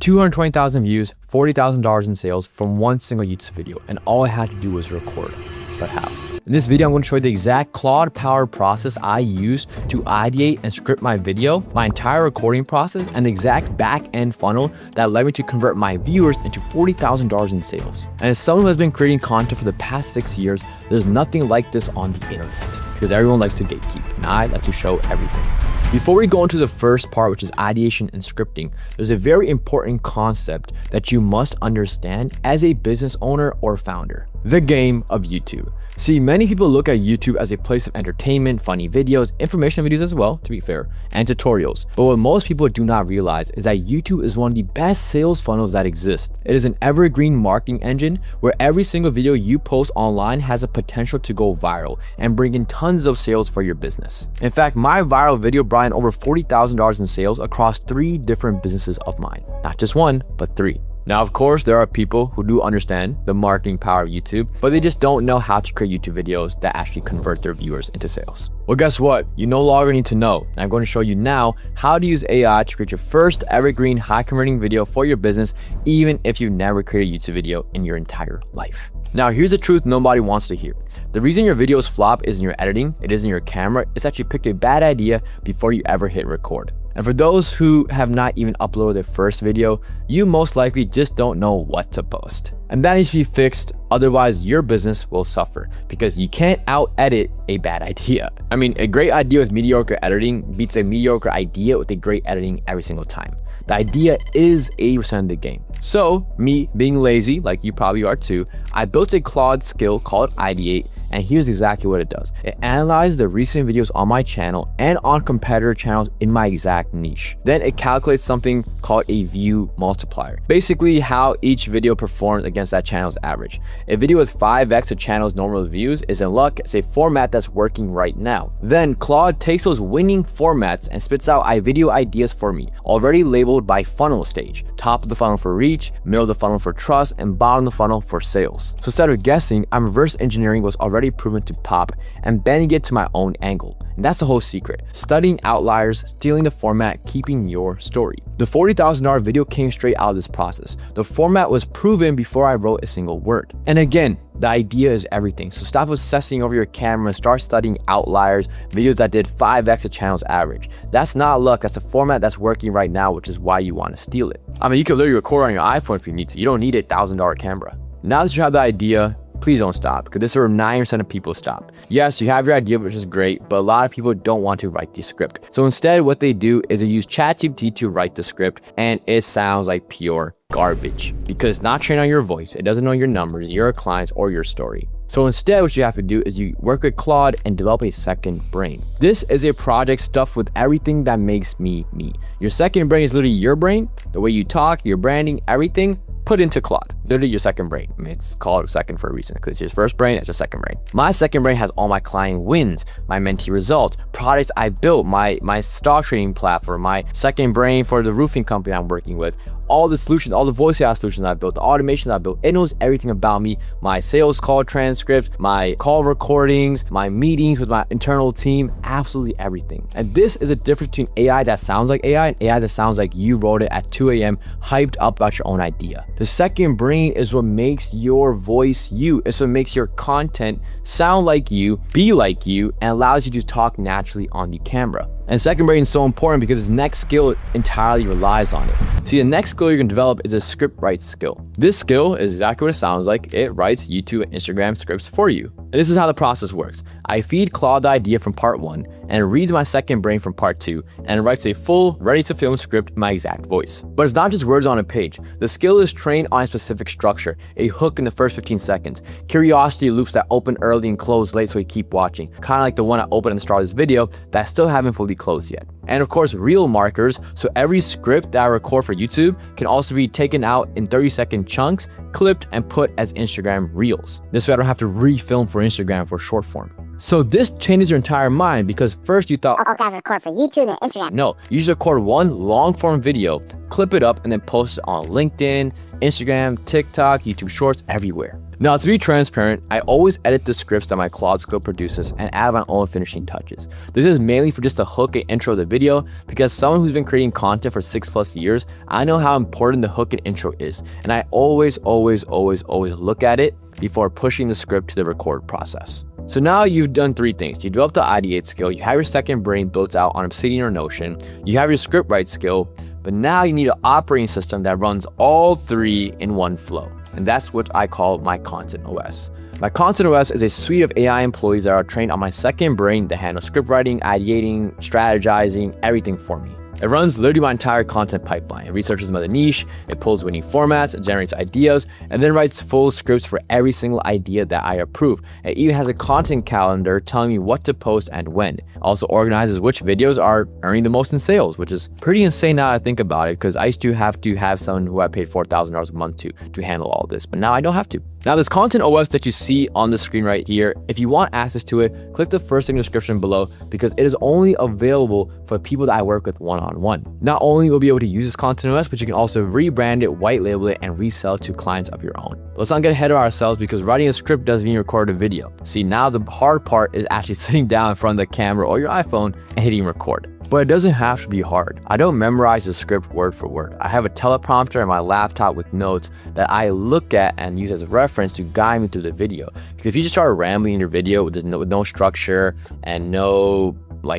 220,000 views, $40,000 in sales from one single YouTube video, and all I had to do was record. But how? In this video, I'm going to show you the exact Claude-powered process I use to ideate and script my video, my entire recording process, and the exact back-end funnel that led me to convert my viewers into $40,000 in sales. And as someone who has been creating content for the past 6 years, there's nothing like this on the internet because everyone likes to gatekeep, and I like to show everything. Before we go into the first part, which is ideation and scripting, there's a very important concept that you must understand as a business owner or founder: the game of YouTube. See, many people look at YouTube as a place of entertainment, funny videos, information videos as well, to be fair, and tutorials. But what most people do not realize is that YouTube is one of the best sales funnels that exist. It is an evergreen marketing engine where every single video you post online has a potential to go viral and bring in tons of sales for your business. In fact, my viral video brought in over $40,000 in sales across 3 different businesses of mine. Not just one, but 3. Now, of course, there are people who do understand the marketing power of YouTube, but they just don't know how to create YouTube videos that actually convert their viewers into sales. Well, guess what? You no longer need to know. I'm going to show you now how to use AI to create your first evergreen high converting video for your business, even if you've never created a YouTube video in your entire life. Now, here's the truth nobody wants to hear. The reason your videos flop isn't your editing, it isn't your camera, it's that you picked a bad idea before you ever hit record. And for those who have not even uploaded their first video, you most likely just don't know what to post. And that needs to be fixed, otherwise your business will suffer because you can't out-edit a bad idea. I mean, a great idea with mediocre editing beats a mediocre idea with a great editing every single time. The idea is 80% of the game. So, me being lazy, like you probably are too, I built a Claude skill called Ideate, and here's exactly what it does. It analyzes the recent videos on my channel and on competitor channels in my exact niche. Then it calculates something called a view multiplier. Basically how each video performs against that channel's average. A video with 5x a channel's normal views is in luck. It's a format that's working right now. Then Claude takes those winning formats and spits out video ideas for me, already labeled by funnel stage. Top of the funnel for reach, middle of the funnel for trust, and bottom of the funnel for sales. So instead of guessing, I'm reverse engineering what's already proven to pop and bending it to my own angle. And that's the whole secret. Studying outliers, stealing the format, keeping your story. The $40,000 video came straight out of this process. The format was proven before I wrote a single word. And again, the idea is everything. So stop obsessing over your camera and start studying outliers, videos that did 5x a channel's average. That's not luck, that's a format that's working right now, which is why you want to steal it. I mean, you can literally record on your iPhone if you need to. You don't need a $1,000 camera. Now that you have the idea, please don't stop, because this is where 9% of people stop. Yes, you have your idea, which is great, but a lot of people don't want to write the script. So instead, what they do is they use ChatGPT to write the script, and it sounds like pure garbage because it's not trained on your voice. It doesn't know your numbers, your clients, or your story. So instead, what you have to do is you work with Claude and develop a second brain. This is a project stuffed with everything that makes me me. Your second brain is literally your brain, the way you talk, your branding, everything. Put into Claude, literally your second brain. I mean, it's called second for a reason because it's your first brain, it's your second brain. My second brain has all my client wins, my mentee results, products I built, my stock trading platform, my second brain for the roofing company I'm working with, all the solutions, all the voice AI solutions I built, the automations I built. It knows everything about me, my sales call transcripts, my call recordings, my meetings with my internal team, absolutely everything. And this is a difference between AI that sounds like AI and AI that sounds like you wrote it at 2 a.m. hyped up about your own idea. The second brain is what makes your voice you. It's what makes your content sound like you, be like you, and allows you to talk naturally on the camera. And second brain is so important because its next skill entirely relies on it. See, the next skill you can develop is a script write skill. This skill is exactly what it sounds like. It writes YouTube and Instagram scripts for you. And this is how the process works. I feed Claude the idea from part 1, and it reads my second brain from part 2, and it writes a full, ready-to-film script in my exact voice. But it's not just words on a page. The skill is trained on a specific structure, a hook in the first 15 seconds, curiosity loops that open early and close late so you keep watching, kind of like the one I opened at the start of this video that I still haven't fully closed yet. And of course, reel markers, so every script that I record for YouTube can also be taken out in 30-second chunks, clipped, and put as Instagram reels. This way I don't have to refilm for Instagram for short form. So this changes your entire mind because first you thought, oh, okay, I record for YouTube and Instagram. No, you just record one long form video, clip it up, and then post it on LinkedIn, Instagram, TikTok, YouTube Shorts, everywhere. Now, to be transparent, I always edit the scripts that my Claude skill produces and add my own finishing touches. This is mainly for just to hook and intro the video, because someone who's been creating content for 6+ years, I know how important the hook and intro is. And I always look at it before pushing the script to the record process. So now you've done 3 things. You developed the ideate skill, you have your second brain built out on Obsidian or Notion, you have your script write skill, but now you need an operating system that runs all 3 in one flow. And that's what I call my Content OS. My Content OS is a suite of AI employees that are trained on my second brain that handle script writing, ideating, strategizing, everything for me. It runs literally my entire content pipeline. It researches about the niche, it pulls winning formats, it generates ideas, and then writes full scripts for every single idea that I approve. It even has a content calendar telling me what to post and when. It also organizes which videos are earning the most in sales, which is pretty insane now that I think about it, because I used to have someone who I paid $4,000 a month to handle all this, but now I don't have to. Now, this Content OS that you see on the screen right here, if you want access to it, click the first link in the description below, because it is only available for people that I work with one-on-one. Not only will you be able to use this Content OS, but you can also rebrand it, white label it, and resell to clients of your own. Let's not get ahead of ourselves, because writing a script doesn't mean record a video. See, now the hard part is actually sitting down in front of the camera or your iPhone and hitting record. But it doesn't have to be hard. I don't memorize the script word for word. I have a teleprompter on my laptop with notes that I look at and use as a reference to guide me through the video. Because if you just start rambling in your video with no structure and no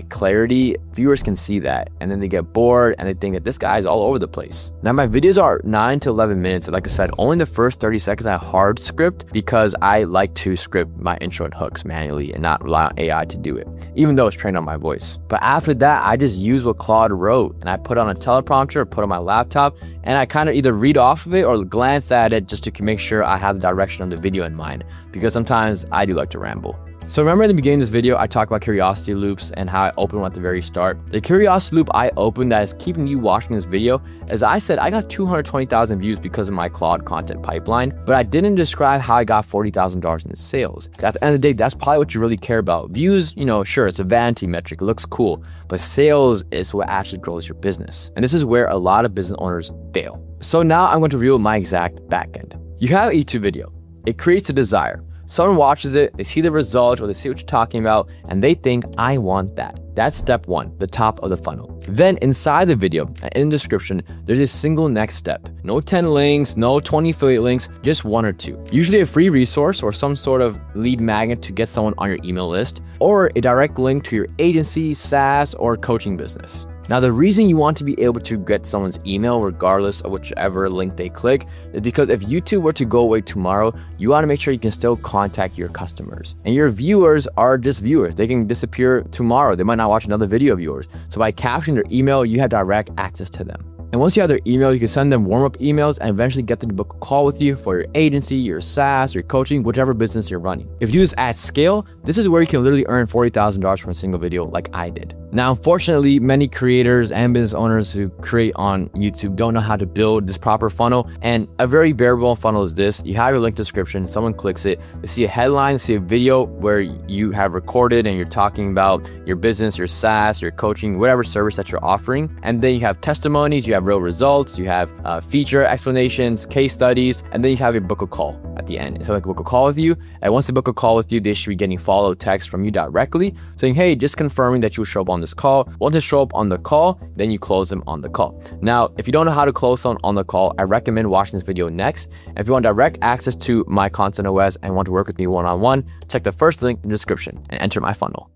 clarity, viewers can see that, and then they get bored and they think that this guy is all over the place. Now, my videos are 9 to 11 minutes, and like I said, only the first 30 seconds I hard script, because I like to script my intro and hooks manually and not rely on AI to do it, even though it's trained on my voice. But after that, I just use what Claude wrote, and I put on a teleprompter or put on my laptop, and I kind of either read off of it or glance at it just to make sure I have the direction of the video in mind, because sometimes I do like to ramble. So remember in the beginning of this video, I talked about curiosity loops and how I open one at the very start. The curiosity loop I opened that is keeping you watching this video, as I said, I got 220,000 views because of my Claude content pipeline, but I didn't describe how I got $40,000 in sales. At the end of the day, that's probably what you really care about. Views, sure, it's a vanity metric, it looks cool, but sales is what actually grows your business. And this is where a lot of business owners fail. So now I'm going to reveal my exact backend. You have a YouTube video. It creates a desire. Someone watches it, they see the result, or they see what you're talking about, and they think, I want that. That's step 1, the top of the funnel. Then inside the video, in the description, there's a single next step. No 10 links, no 20 affiliate links, just 1 or 2. Usually a free resource or some sort of lead magnet to get someone on your email list, or a direct link to your agency, SaaS, or coaching business. Now, the reason you want to be able to get someone's email regardless of whichever link they click is because if YouTube were to go away tomorrow, you want to make sure you can still contact your customers. And your viewers are just viewers. They can disappear tomorrow. They might not watch another video of yours. So by capturing their email, you have direct access to them. And once you have their email, you can send them warm-up emails and eventually get them to book a call with you for your agency, your SaaS, your coaching, whichever business you're running. If you do this at scale, this is where you can literally earn $40,000 from a single video like I did. Now, unfortunately, many creators and business owners who create on YouTube don't know how to build this proper funnel. And a very bare bone funnel is this. You have your link description, someone clicks it, they see a headline, see a video where you have recorded and you're talking about your business, your SaaS, your coaching, whatever service that you're offering. And then you have testimonies, you have real results, you have feature explanations, case studies, and then you have a book a call at the end. So like book a call with you, and once they book a call with you, they should be getting follow text from you directly saying, hey, just confirming that you'll show up on this call. Once they show up on the call, then you close them on the call. Now, if you don't know how to close someone on the call, I recommend watching this video next. And if you want direct access to my Content OS and want to work with me one-on-one, check the first link in the description and enter my funnel.